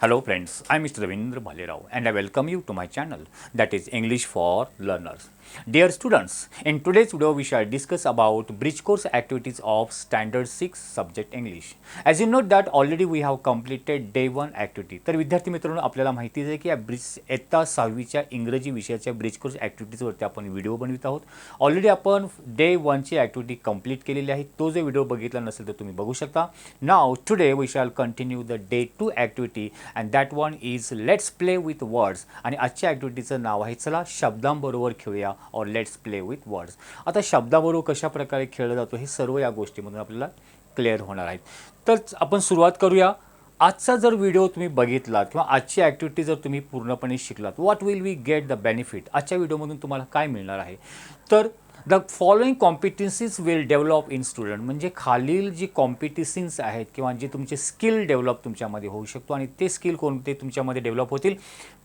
Hello friends, I am Mr. Ravindra Bhalerao and I welcome you to my channel that is English for Learners. Dear students, in today's video we shall discuss about bridge course activities of Standard 6 subject English. As you know that already we have completed day 1 activity. तर विद्यार्थी मित्रांनो आपल्याला माहितीच आहे की या bridge इयत्ता 6वीच्या इंग्रजी विषयाच्या ब्रिज कोर्स ॲक्टिव्हिटीजवरती आपण व्हिडिओ बनवित आहोत. ऑलरेडी आपण डे 1ची ॲक्टिव्हिटी कंप्लीट केलेली आहे. तो जो व्हिडिओ बघितला नसेल तर तुम्ही बघू शकता. Now today we shall continue the day 2 activity and that one is let's play with words. आणि आजच्या ॲक्टिव्हिटीचं नाव आहे चला शब्दांबरोबर खेळूया और लेट्स प्ले विथ वर्ड्स. आता शब्दाबरोबर कशा प्रकारे खेळलं जातो हे सर्व या गोष्टीमधून आपल्याला क्लिअर होणार आहेत. तर आपण सुरुवात करूया. आजचा जर व्हिडिओ तुम्ही बघितलात किंवा आजची ॲक्टिव्हिटी जर तुम्ही पूर्णपणे शिकलात, what will we get the benefit. आजच्या व्हिडिओमधून तुम्हाला काय मिळणार आहे तर the following competencies will develop in student. म्हणजे खालील जी कॉम्पिटिशन्स आहेत किंवा जे तुमचे स्किल डेव्हलप तुमच्यामध्ये होऊ शकतो आणि ते स्किल कोणते तुमच्यामध्ये डेव्हलप होतील.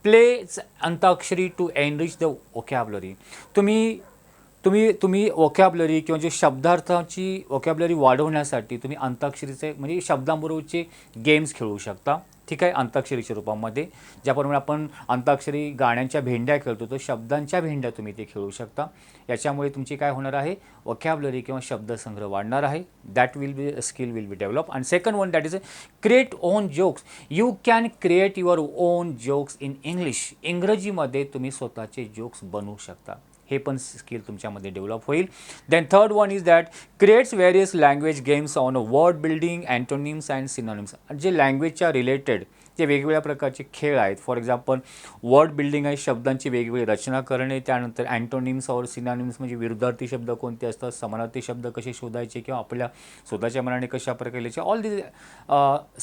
Plays antakshari to enrich the vocabulary. तुम्ही वोकॅब्युलरी किंवा जे शब्दार्थाची वोकॅब्युलरी वाढवण्यासाठी तुम्ही अंताक्षरीचे म्हणजे शब्दांबरोबरचे गेम्स खेळू शकता. ठीक आहे, अंताक्षरीच्या रूपामध्ये ज्याप्रमाणे आपण अंताक्षरी गाण्यांच्या भेंड्या खेळतो तो शब्दांच्या भेंड्या तुम्ही ते खेळू शकता. याच्यामुळे तुमची काय होणार आहे, वोकॅब्युलरी किंवा शब्दसंग्रह वाढणार आहे. That will be skill will be develop. And second one that is create on jokes. You can create your on jokes in English. इंग्रजीमध्ये तुम्ही स्वतःचे जोक्स बनवू शकता. हे पण स्किल तुमच्यामध्ये डेव्हलप होईल. Then third one is that creates various language games on word building antonyms and synonyms. जे लँग्वेजच्या रिलेटेड जे वेगवेगळ्या प्रकारचे खेळ आहेत. फॉर एक्झाम्पल वर्ड बिल्डिंग आहे, शब्दांची वेगवेगळी रचना करणे. त्यानंतर अँटोनिम्स और सिनोनिम्स म्हणजे विरुद्धार्थी शब्द कोणते असतात, समानार्थी शब्द कसे शोधायचे किंवा आपल्या स्वतःच्या मनाने कशा प्रकारे ऑल दिस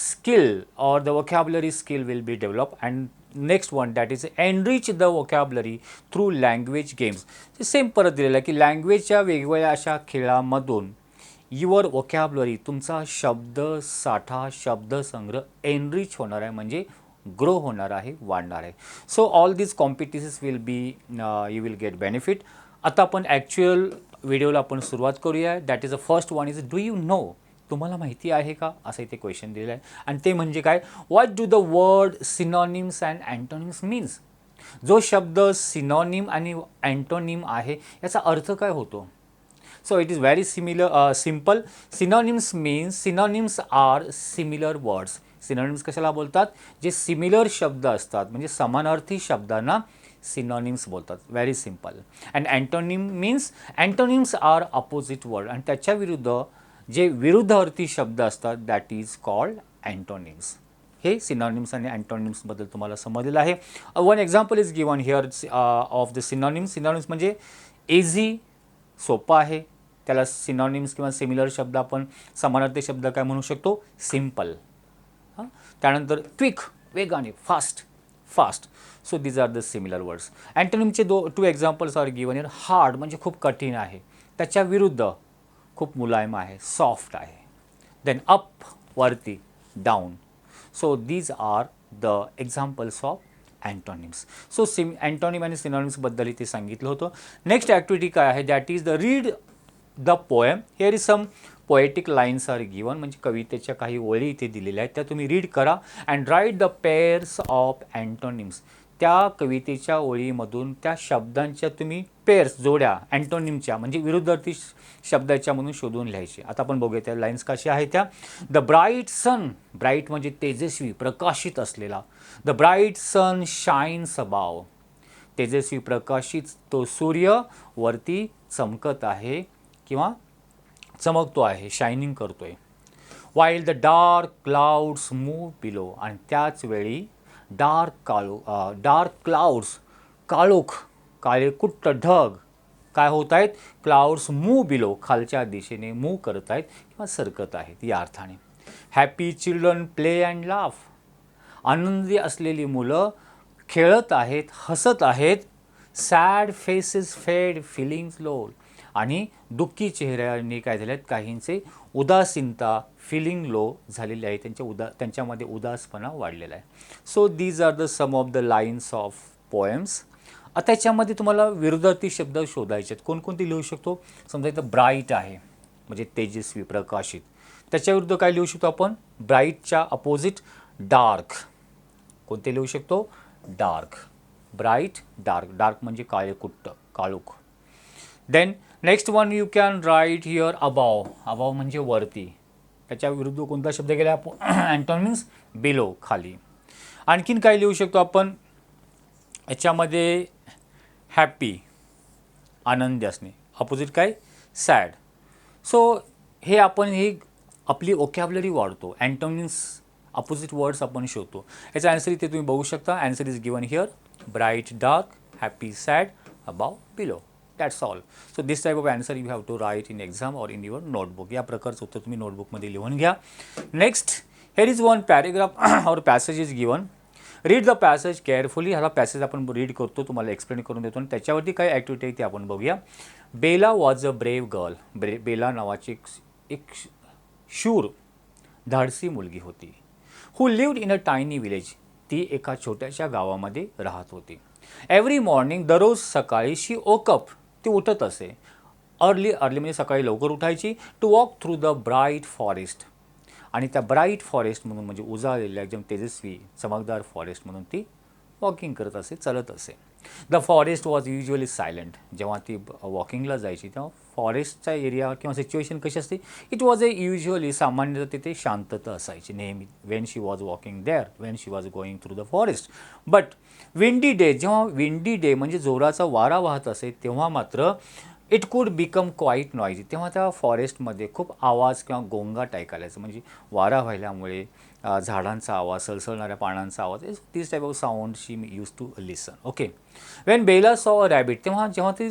स्किल और the vocabulary skill will be develop. And next one that is enrich the vocabulary through language games. Same परत दिलेलं आहे की लँग्वेजच्या वेगवेगळ्या अशा खेळामधून युअर वोकॅब्युलरी तुमचा शब्दसाठा शब्दसंग्रह एनरिच होणार आहे म्हणजे ग्रो होणार आहे, वाढणार आहे. So all this competitions will be you will get benefit. आता आपण ॲक्च्युअल व्हिडिओला आपण सुरुवात करूया. That is the first one is do you know. तुम्हाला माहिती आहे का असं इथे क्वेश्चन दिलेलं आहे. आणि ते म्हणजे काय, what do the word synonyms and antonyms means. जो शब्द सिनॉनिम आणि अँटोनिम आहे याचा अर्थ काय होतो. So it is very simple. Synonyms means synonyms are similar words. Synonyms कशाला बोलतात, जे सिमिलर शब्द असतात म्हणजे समानार्थी शब्दांना सिनॉनिम्स बोलतात. Very simple. And antonym means antonyms are opposite word. आणि त्याच्या विरुद्ध जे विरुद्धार्थी शब्द असतात दॅट इज कॉल्ड अँटोनिम्स. हे सिनॉनिम्स आणि अँटोनिम्सबद्दल तुम्हाला समजलेलं आहे. One example is given here of the synonyms. Synonyms म्हणजे इझी, सोपं आहे. त्याला सिनॉनिम्स किंवा सिमिलर शब्द आपण समानार्थी शब्द काय म्हणू शकतो, सिम्पल. त्यानंतर क्विक, वेगाने, fast. So these are the similar words. अँटोनिमचे two examples are given here. Hard म्हणजे खूप कठीण आहे, त्याच्या विरुद्ध खूप मुलायम आहे, सॉफ्ट आहे. देन अप वरती, down. So these are the examples of antonyms. So antonym आणि सिनॉनिम्सबद्दल इथे सांगितलं होतं. नेक्स्ट ॲक्टिव्हिटी काय आहे, that is the read the poem. Here is some poetic lines are given. म्हणजे कवितेच्या काही ओळी इथे दिलेल्या आहेत त्या तुम्ही रीड करा. And write the pairs of antonyms. त्या कवितेच्या ओळीमधून त्या शब्दांच्या तुम्ही पेअर्स, जोड्या अँटोनिमच्या म्हणजे विरुद्धार्थी शब्दाच्यामधून शोधून लिहायचे. आता आपण बघूया त्या लाईन्स कशा आहेत त्या. The bright sun. ब्राईट म्हणजे तेजस्वी, प्रकाशित असलेला. The bright sun shines above. तेजस्वी प्रकाशित तो सूर्य वरती चमकत आहे किंवा चमकतो आहे, शायनिंग करतोय. While the dark clouds move below. आणि त्याच वेळी डार्क क्लाउड्स, काळोख, काळेकुट्ट ढग काय होत आहेत, क्लाउड्स मूव्ह बिलो, खालच्या दिशेने मूव्ह करत आहेत किंवा सरकत आहेत या अर्थाने. Happy children play and laugh. आनंदी असलेली मुलं खेळत आहेत, हसत आहेत. सॅड फेसेस फेड फिलिंग्स लो. आणि दुःखी चेहऱ्याने काय झाले आहेत, काहींचे उदासीनता, फिलिंग लो झालेली आहे, त्यांच्यामध्ये उदासपणा वाढलेला आहे. So these are the some of the lines of poems. आता याच्यामध्ये तुम्हाला विरुद्धार्थी शब्द शोधायचे आहेत. कोणकोणते लिहू शकतो, समजा इथं ब्राईट आहे म्हणजे तेजस्वी, प्रकाशित. त्याच्याविरुद्ध काय लिहू शकतो आपण, ब्राईटच्या अपोजिट डार्क. कोणते लिहू शकतो? डार्क. Bright, dark. डार्क म्हणजे काळे कुट्ट, काळोख. Then next one you can write here above. Above म्हणजे वरती. त्याच्या विरुद्ध कोणता शब्द गेला? अँटोनिम्स बिलो, खाली. आणखीन काय लिहू शकतो आपण याच्यामध्ये? हॅपी, आनंदी असणे. अपोजिट काय? सॅड. सो हे आपण ही आपली वोकॅब्युलरी वाढतो. अँटोनिम्स अपोजिट वर्ड्स आपण शोधतो. याचा आन्सर इथे तुम्ही बघू शकता. Answer is given here. Bright, dark, happy, sad, above, below. That's all. So this type of answer you have to write in exam or in your notebook. या प्रकारचं उत्तर तुम्ही नोटबुकमध्ये लिहून घ्या. Next, here is one paragraph or passage is given. Read the passage carefully. ह्याला passage आपण read करतो, तुम्हाला एक्सप्लेन करून देतो आणि त्याच्यावरती काय ॲक्टिव्हिटी आहे ते आपण बघूया. Bella was a brave girl. Bella नावाची एक शूर, धाडसी मुलगी होती. Who lived in a tiny village. ती एका छोट्याशा गावामध्ये राहत होती. एव्हरी मॉर्निंग, दररोज सकाळी, शी ओकअप, ती उठत असे. अर्ली म्हणजे सकाळी लवकर उठायची. To walk through the bright forest. आणि त्या ब्राईट फॉरेस्ट म्हणून म्हणजे उजाळलेल्या एकदम तेजस्वी चमकदार फॉरेस्ट म्हणून ती वॉकिंग करत असे, चालत असे. The forest was usually silent. जेव्हा ती वॉकिंगला जायची तेव्हा फॉरेस्टचा एरिया किंवा सिच्युएशन कशी असते? इट वॉज युजली सामान्यतः तिथे शांतता असायची नेहमी. When she was walking there, when she was going through the forest. But windy day, जेव्हा विंडी डे म्हणजे जोराचा वारा वाहत असे तेव्हा मात्र इट कुड बिकम क्वाईट नॉईजी. तेव्हा त्या फॉरेस्टमध्ये खूप आवाज किंवा गोंगाट ऐकायला यायचं. म्हणजे वारा व्हायल्यामुळे झाडांचा आवाज, सळसळणाऱ्या पानांचा आवाज, this type of sound she used to listen. Okay. When Bella saw a rabbit, जेव्हा ती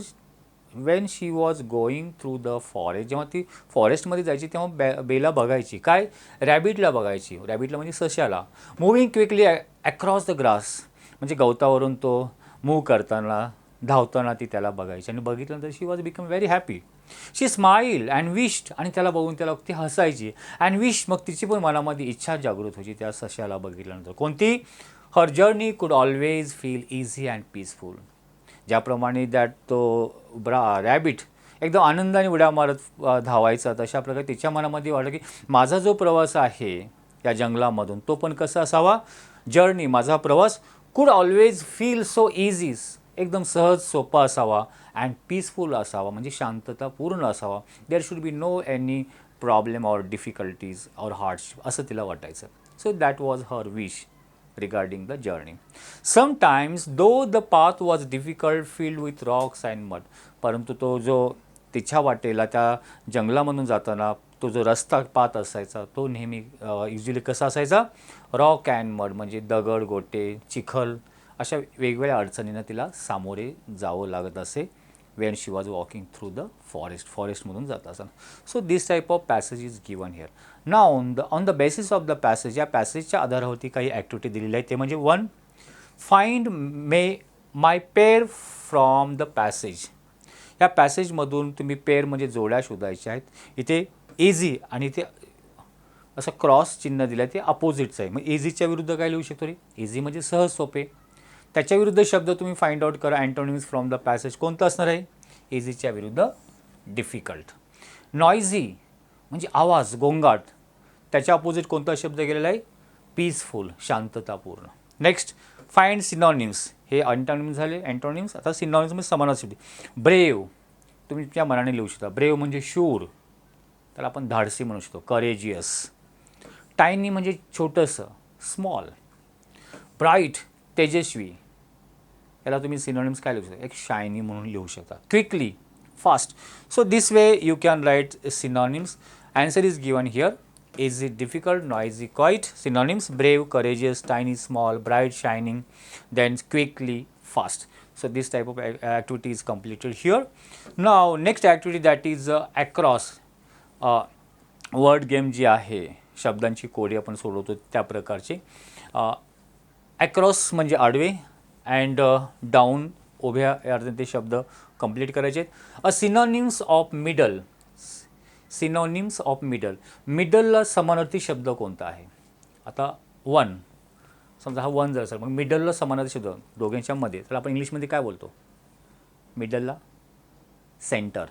when she was going through the forest, जेव्हा ती फॉरेस्टमध्ये जायची तेव्हा बेला बघायची काय? रॅबिटला बघायची. रॅबिटला म्हणजे सश्याला. Moving quickly across the grass, म्हणजे गवतावरून तो मूव्ह करताना, धावताना ती त्याला बघायची. आणि बघितल्यानंतर she was become very happy. She smile and wished, आणि त्याला बघून त्याला ती हसायची. अँड विश, मग तिची पण मनामध्ये इच्छा जागृत व्हायची त्या सश्याला बघितल्यानंतर. कोणती? हर जर्नी कुड always feel easy and peaceful. ज्याप्रमाणे दॅट तो रॅबिट एकदम आनंदाने उड्या मारत धावायचा, तशा प्रकारे तिच्या मनामध्ये वाटलं की माझा जो प्रवास आहे या जंगलामधून तो पण कसा असावा? जर्नी, माझा प्रवास कुड ऑलवेज फील सो इझी, एकदम सहज सोपा असावा. अँड पीसफुल असावा, म्हणजे शांततापूर्ण असावा. There should be no any problem or difficulties or hardship, असं तिला वाटायचं. So that was her wish regarding the journey. Sometimes though the path was difficult, filled with rocks and mud, परंतु तो जो तिच्या वाटेला त्या जंगलामधून जाताना तो जो रस्ता पाथ असायचा तो नेहमी युजली कसा असायचा? रॉक अँड मड, म्हणजे दगड, गोटे, चिखल अशा वेगवेगळ्या अडचणींना तिला सामोरे जावं लागत असे. When she was walking through the फॉरेस्टमधून जात असताना. So this type of passage is given here. Now on the basis of the passage, या पॅसेजच्या आधारावरती काही ॲक्टिव्हिटी दिलेली आहे. ते म्हणजे 1, find my pair from the passage. या पॅसेजमधून तुम्ही पेअर म्हणजे जोड्या शोधायच्या आहेत. इथे इझी आणि इथे असं क्रॉस चिन्ह दिलं आहे, ते अपोजिटचं आहे. मग इझीच्या विरुद्ध काय लिहू शकतो रे? इझी म्हणजे सहज सोपे. त्याच्या विरुद्ध शब्द तुम्ही फाइंड आउट करा. अँटोनिम्स फ्रॉम द पॅसेज कोणतं असणार आहे? इझीच्या विरुद्ध डिफिकल्ट. नॉइझी म्हणजे आवाज, गोंगाट, त्याच्या अपोजिट कोणता शब्द गेलेला आहे? पीसफुल, शांततापूर्ण. Next, find synonyms. हे अँटोनिम्स झाले अँटोनिम्स. आता सिनॉनिम्स म्हणजे समानार्थी शब्द. ब्रेव तुम्ही त्या मनाने लिहू शकता. ब्रेव म्हणजे शूर, त्याला आपण धाडसी म्हणू शकतो. करेजियस. टायनी म्हणजे छोटंसं, स्मॉल. ब्राईट तेजस्वी, याला तुम्ही सिनोनिम्स काय लिहू शकता? एक शायनी म्हणून लिहू शकता. Quickly, fast. So this way you can write synonyms. Answer is given here. Easy, difficult, noisy, quiet. Synonyms: brave, courageous, tiny, small, bright, shining, then quickly, fast. So this type of activity is completed here. Now next activity, that is across. Word game जी आहे, शब्दांची कोडी आपण सोडवतो त्या प्रकारचे. Across म्हणजे आडवे, अँड डाऊन उभ्या अर्थाने ते शब्द कंप्लीट करायचे. A synonyms of middle. Synonyms of middle. मिडलला समानार्थी शब्द कोणता आहे? आता 1, समजा हा 1 जर असेल, मग मिडलला समानार्थी शब्द दोघांच्या मध्ये, तर आपण इंग्लिशमध्ये काय बोलतो? मिडलला सेंटर.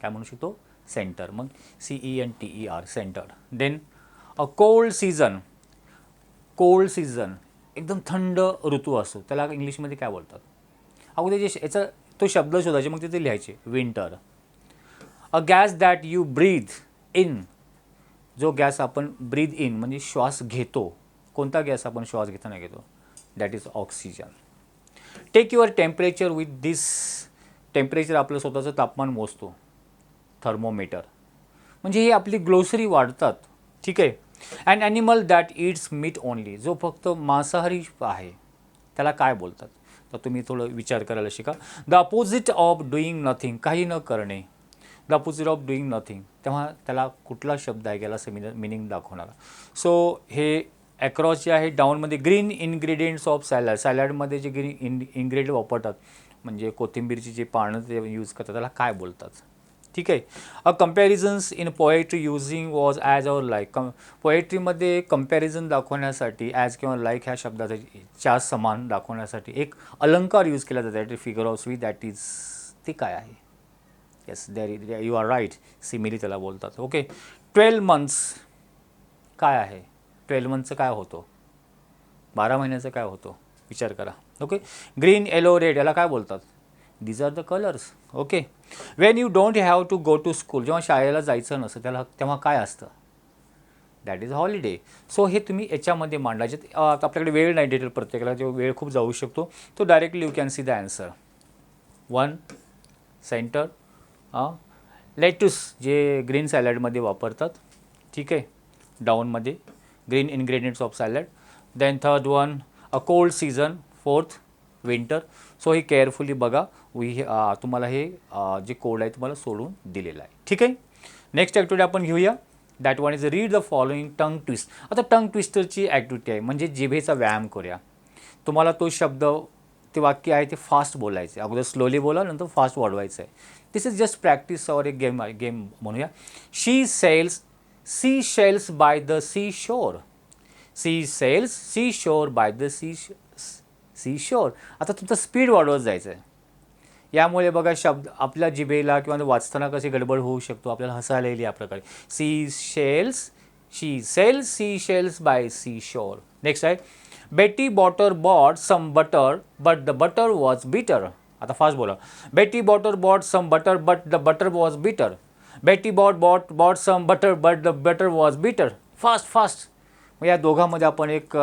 काय म्हणू शकतो? सेंटर. मग CENTER, center. Then a cold season. Cold season एकदम थंड ऋतू असतो त्याला इंग्लिशमध्ये काय बोलतात. अगोदर जे याचा तो शब्द शोधायचे मग तिथे लिहायचे winter. A gas that you breathe in, जो गॅस आपण ब्रीथ इन म्हणजे श्वास घेतो, कोणता गॅस आपण श्वास घेताना घेतो, that is oxygen. Take your temperature with this, temperature आपलं स्वतःचं तापमान मोजतो थर्मोमीटर. म्हणजे ही आपली ग्लोसरी वाढतात. ठीक आहे. And animal that eats meat only, जो फक्त मांसाहारी आहे त्याला काय बोलतात. तर तुम्ही थोडं विचार करायला शिका. The opposite of doing nothing, काही न करणे, the opposite of doing nothing, तेव्हा त्याला कुठला शब्द आहे याला मिनिंग दाखवणारा. सो हे अक्रॉस जे आहे डाऊनमध्ये ग्रीन इन्ग्रेडियंट्स ऑफ सॅलड, सॅलडमध्ये जे ग्रीन इन्ग्रेडियंट वापरतात म्हणजे कोथिंबीरची जे पानं ते यूज करतात त्याला काय बोलतात. ठीक आहे. A comparisons in poetry using was as or like, पोएट्रीमध्ये कम्पॅरिझन दाखवण्यासाठी ॲज किंवा लाईक ह्या शब्दाच्या समान दाखवण्यासाठी एक अलंकार यूज केला जातो, that is figure of speech, that is, ते काय आहे. Yes you are right, simile त्याला बोलतात. ओके. 12 मंथ्स काय आहे, 12 मंथचं काय होतो, 12 महिन्याचं काय होतो, विचार करा. ओके. ग्रीन येलो रेड याला काय बोलतात, these are the colours. Okay. When you don't have to go to school, जेव्हा शाळेला जायचं नसतं त्याला तेव्हा काय असतं, दॅट इज हॉलिडे. सो हे तुम्ही याच्यामध्ये मांडायचे. आता आपल्याकडे वेळ नाही डिटेल प्रत्येकाला, जेव्हा वेळ खूप जाऊ शकतो तो directly you can see the answer. 1 centre lettuce जे ग्रीन सॅलडमध्ये वापरतात. ठीक आहे. डाऊनमध्ये green ingredients of salad. Then third one a cold season, fourth winter. So हे केअरफुली बघा. तुम्हाला हे जे कोड आहे तुम्हाला सोडून दिलेलं आहे. ठीक आहे. नेक्स्ट ॲक्टिव्हिटी आपण घेऊया. That one is read the following tongue twist. आता टंग ट्विस्टरची ॲक्टिव्हिटी आहे म्हणजे जिभेचा व्यायाम करूया. तुम्हाला तो शब्द ते वाक्य आहे ते फास्ट बोलायचे, अगोदर स्लोली बोला नंतर फास्ट वाढवायचं आहे. दिस इज जस्ट प्रॅक्टिस और एक गेम म्हणूया. She shells by the sea shore, sea sells sea shore by the sea shore. आता तुमचं स्पीड वाढवत जायचं आहे. यामुळे बघा शब्द आपल्या जिभेला किंवा वाचताना कशी गडबड होऊ शकतो, आपल्याला हसायला येईल या प्रकारे. She sells sea shells by sea shore. Next आहे Betty bought some butter but the butter was bitter. आता फास्ट बोला. Betty bought some butter but the butter was bitter. Betty bought some butter but the butter was bitter. Fast. मग या दोघांमध्ये आपण एक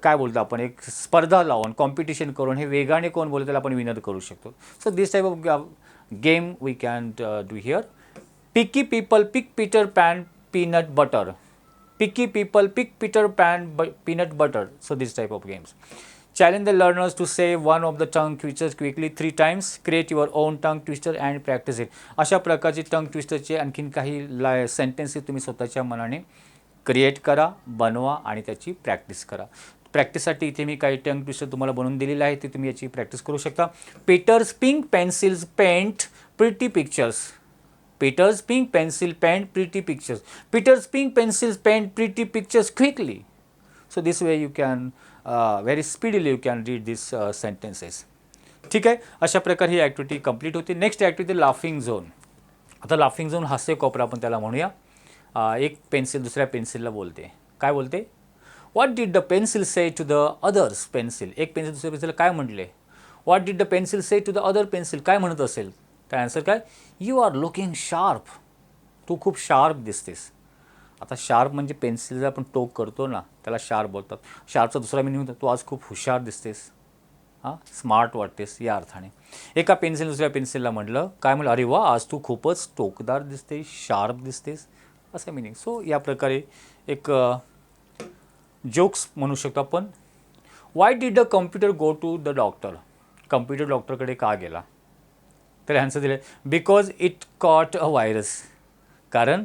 काय बोलतो आपण एक स्पर्धा लावून कॉम्पिटिशन करून हे वेगाने कोण बोलतो त्याला आपण विनर करू शकतो. So this type of game we can do here. Picky people pick Peter Pan peanut butter. Picky people pick Peter Pan peanut butter. So this type of games. Challenge the learners to say one of the tongue twisters quickly 3 times. Create your own tongue twister and practice it. अशा प्रकारचे टंग ट्विस्टरचे आणखीन काही sentences तुम्ही स्वतःच्या मनाने create करा, बनवा आणि त्याची प्रॅक्टिस करा. प्रॅक्टिससाठी इथे मी काही टंग ट्विस्टर तुम्हाला बनवून दिलेले आहे, ते तुम्ही याची प्रॅक्टिस करू शकता. Peter's pink pencils paint pretty pictures. Peter's pink pencil paint pretty pictures. Peter's pink pencils paint pretty pictures quickly. So this way you can very speedily you can read these sentences. ठीक आहे. अशा प्रकारे ही activity complete होते. Next activity laughing zone. आता laughing zone हास्य कोपरा आपण त्याला म्हणूया. एक पेन्सिल दुसऱ्या पेन्सिलला बोलते. काय बोलते, what did the pencil say to the others pencil. एक पेन्सिल दुसऱ्या पेन्सिलला काय म्हटले, what did the pencil say to the other pencil. काय म्हणत असेल, त्या आन्सर काय, यू आर लुकिंग शार्प. तू खूप शार्प दिसतेस. आता शार्प म्हणजे पेन्सिलचा आपण टोक करतो ना त्याला शार्प बोलतात. शार्पचा दुसरा मिनिंग होता तू आज खूप हुशार दिसतेस, स्मार्ट वाटतेस या अर्थाने. एका पेन्सिल दुसऱ्या पेन्सिलला म्हटलं काय म्हटलं, अरे वा आज तू खूपच टोकदार दिसतेस, शार्प दिसतेस, असं मिनिंग. सो या प्रकारे एक जोक्स म्हणू शकतो आपण. Why did the computer go to the doctor. Computer डॉक्टरकडे का गेला, तर ॲन्सर दिले because it caught a virus. कारण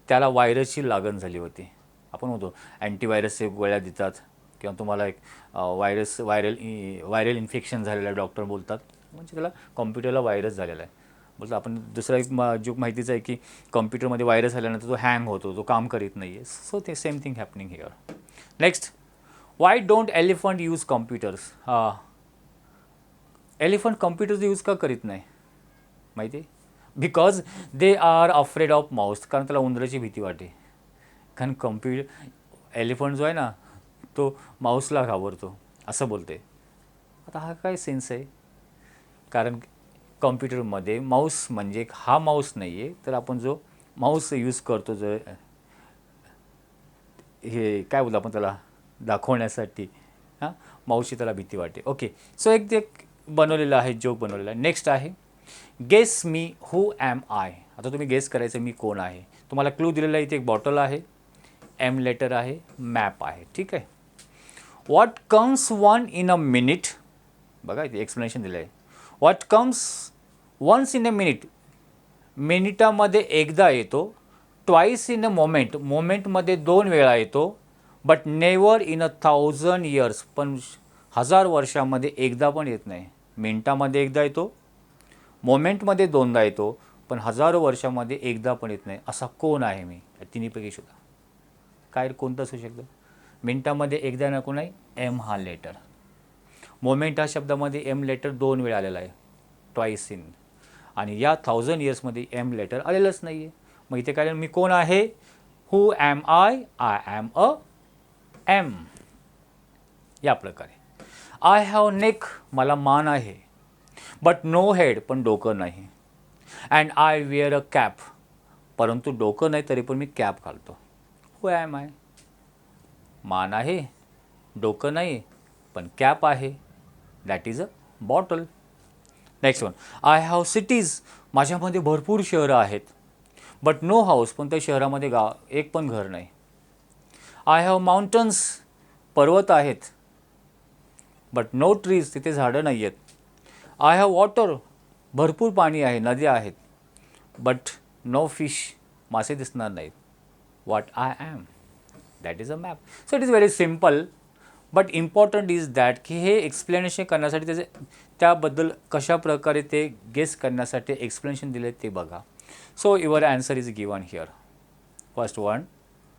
त्याला व्हायरसची लागण झाली होती. आपण म्हणतो अँटीव्हायरसचे गोळ्या देतात किंवा तुम्हाला एक व्हायरल इन्फेक्शन झालेलं आहे डॉक्टर बोलतात, म्हणजे त्याला कॉम्प्युटरला व्हायरस झालेला आहे बोलतो. आपण दुसरा एक जोक माहितीच आहे की कॉम्प्युटरमध्ये व्हायरस आल्यानंतर तो हँग होतो, तो काम करीत नाही आहे. सो ते same thing happening here. Next, why don't elephant use computers. Elephant computers use का करीत नाही माहिती आहे, because they are afraid of Mouse. कारण त्याला उंदराची भीती वाटते. कारण एलिफंट जो आहे ना तो माऊसला घाबरतो असं बोलते. आता हा काय सेन्स आहे? कारण कॉम्प्युटरमध्ये माऊस म्हणजे हा माऊस नाही आहे, तर आपण जो माऊस यूज करतो जो हे काय बोलतो आपण त्याला दाखवण्यासाठी, हां, माऊसची त्याला भीती वाटते. ओके, सो एक ते बनवलेलं आहे, जोक बनवलेला आहे. नेक्स्ट आहे guess me who am I. आता तुम्ही गेस करायचं मी कोण आहे. तुम्हाला क्लू दिलेला आहे, इथे एक बॉटल आहे, एम लेटर आहे, मॅप आहे. ठीक आहे. What comes one in a minute. बघा इथे एक्सप्लेनेशन दिलं आहे. What comes once in a minute, मिनिटामध्ये एकदा येतो. ट्वाईस इन अ मोमेंट, मोमेंटमध्ये 2 वेळा येतो. बट नेवर इन 1000 इयर्स, पण 1000 वर्षामध्ये एकदा पण येत नाही. मिनिटामध्ये एकदा येतो, मोमेंटमध्ये 2दा येतो, पण 1000 वर्षामध्ये एकदा पण येत नाही. असा कोण आहे मी? या तिन्हीपैकी शोधा. काय कोणतं असू शकतं? मिनिटामध्ये एकदा नको नाही, एम हा लेटर. मोमेंट हा शब्दामध्ये एम लेटर 2 वेळा आलेला आहे, ट्वाईस इन. आणि या 1000 इयर्समध्ये एम लेटर आलेलंच नाही आहे. मग इथे काय मी कोण आहे? Who am I? I am a M. या प्रकारे. आय हॅव नेक, मला मान आहे. बट नो हेड, पण डोकं नाही. And I wear a cap, परंतु डोकं नाही तरी पण मी कॅप घालतो. Who am I? मान आहे, डोकं नाही, पण कॅप आहे. That is a bottle. Next one, I have cities, माझ्यामध्ये भरपूर शहरं आहेत. बट नो हाऊस, पण त्या शहरामध्ये एक पण घर नाही. आय हॅव माउंटन्स, पर्वत आहेत. बट नो ट्रीज, तिथे झाडं नाही आहेत. आय हॅव वॉटर, भरपूर पाणी आहे, नद्या आहेत. बट नो फिश, मासे दिसणार नाहीत. What I am? That is a map. So it is very simple. But important is that की हे एक्सप्लेनेशन करण्यासाठी त्याबद्दल कशा प्रकारे ते गेस करण्यासाठी एक्सप्लेनेशन दिले ते बघा. So your answer is given here. First one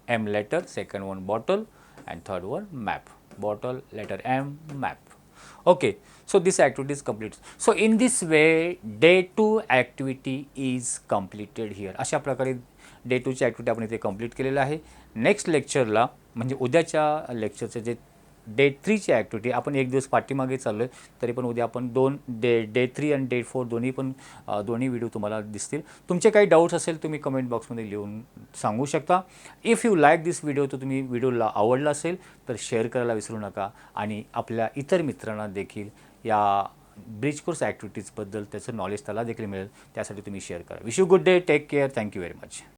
M letter, second one bottle, and third one map. Bottle, letter M, map. Okay, so this activity is complete. So in this way day 2 activity is completed here. अशा प्रकारे day 2ची activity आपण इथे complete केलेलं आहे. Next लेक्चरला म्हणजे उद्याच्या लेक्चरचे जे day 3ची activity, आपण एक दिवस पाठीमागे चाललो आहे तरी पण उद्या आपण डे 3 आणि डे 4 दोन्ही व्हिडिओ तुम्हाला दिसतील. तुमचे काही डाऊट्स असेल तुम्ही कमेंट बॉक्समध्ये लिहून सांगू शकता. If you like this video, तर तुम्ही व्हिडिओला आवडला असेल तर शेअर करायला विसरू नका आणि आपल्या इतर मित्रांना देखील या ब्रिज कोर्स ॲक्टिव्हिटीजबद्दल त्याचं नॉलेज त्याला देखील मिळेल, त्यासाठी तुम्ही शेअर करा. Wish you good day, take care, thank you very much.